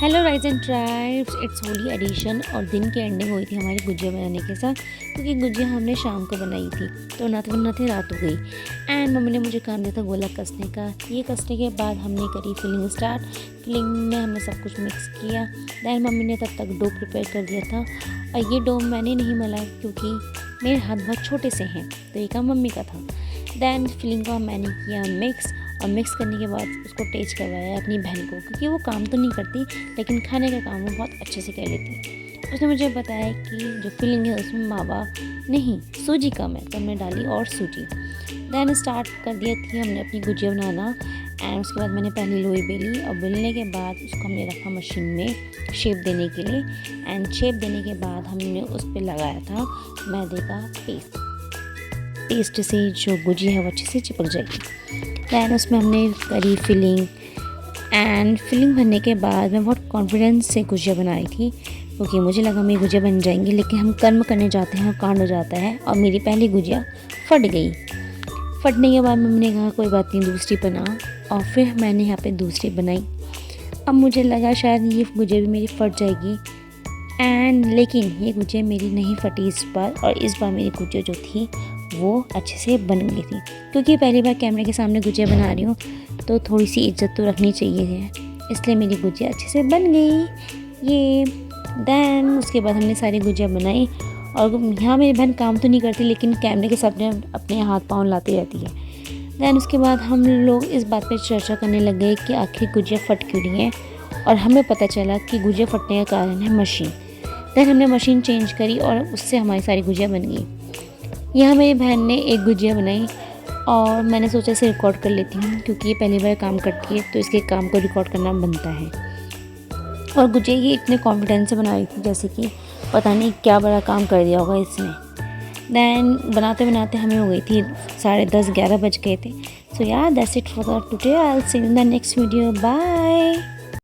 Hello rise and tribes, it's Holi edition. और दिन की एंडिंग हुई थी हमारी गुजिया बनाने के साथ, क्योंकि गुजिया हमने शाम को बनाई थी तो नाते रात हो गई। एंड मम्मी ने मुझे काम दिया था गोला कसने का। ये कसने के बाद हमने करी फिलिंग स्टार्ट। फिलिंग में हमने सब कुछ मिक्स किया। दैन मम्मी ने तब तक डो प्रिपेयर कर दिया था। और ये डो मैंने नहीं मला क्योंकि मेरे हाथ बहुत छोटे से हैं, तो ये काम मम्मी का था। दैन फिलिंग को मैंने किया मिक्स, और मिक्स करने के बाद उसको टेस्ट करवाया अपनी बहन को, क्योंकि वो काम तो नहीं करती लेकिन खाने का काम वो बहुत अच्छे से कर लेती। उसने मुझे बताया कि जो फिलिंग है उसमें मावा नहीं सूजी कम है, तो हमने डाली और सूजी। दैन स्टार्ट कर दिया थी हमने अपनी गुजिया बनाना। एंड उसके बाद मैंने पहली लोई बेली, और बेलने के बाद उसको हमने रखा मशीन में शेप देने के लिए। एंड शेप देने के बाद हमने उस पर लगाया था मैदे का पेस्ट से जो गुजिया है वो अच्छे से चिपक जाएगी। दैन उसमें हमने करी फिलिंग। एंड फिलिंग भरने के बाद मैं बहुत कॉन्फिडेंस से गुजिया बनाई थी, क्योंकि मुझे लगा मेरी गुजिया बन जाएंगी। लेकिन हम कर्म करने जाते हैं और कांड हो जाता है, और मेरी पहली गुजिया फट गई। फटने के बाद मम्मी ने कहा कोई बात नहीं, दूसरी बना। और फिर मैंने यहाँ पे दूसरी बनाई। अब मुझे लगा शायद ये गुजिया भी मेरी फट जाएगी, लेकिन ये गुजिया मेरी नहीं फटी इस बार। और इस बार मेरी गुजिया जो थी वो अच्छे से बन गई थी, क्योंकि पहली बार कैमरे के सामने गुजिया बना रही हूँ तो थोड़ी सी इज्जत तो रखनी चाहिए है, इसलिए मेरी गुजिया अच्छे से बन गई ये। दैन उसके बाद हमने सारी गुजिया बनाई। और यहाँ मेरी बहन काम तो नहीं करती, लेकिन कैमरे के सामने अपने हाथ पाँव लाती रहती है। दैन उसके बाद हम लोग इस बात पर चर्चा करने लग गए कि आखिर गुजिया फट क्यों रही है, और हमें पता चला कि गुजिया फटने का कारण है मशीन। दैन हमने मशीन चेंज करी और उससे हमारी सारी गुजिया बन गई। यहाँ मेरी बहन ने एक गुजिया बनाई, और मैंने सोचा इसे रिकॉर्ड कर लेती हूँ, क्योंकि ये पहली बार काम करती है तो इसके काम को रिकॉर्ड करना बनता है। और गुजिया ये इतने कॉन्फिडेंस से बना रही थी जैसे कि पता नहीं क्या बड़ा काम कर दिया होगा इसने। दैन बनाते बनाते हमें हो गई थी 10:30-11 बज गए थे। सो यार that's it for the today. I will see you in the next video. Bye.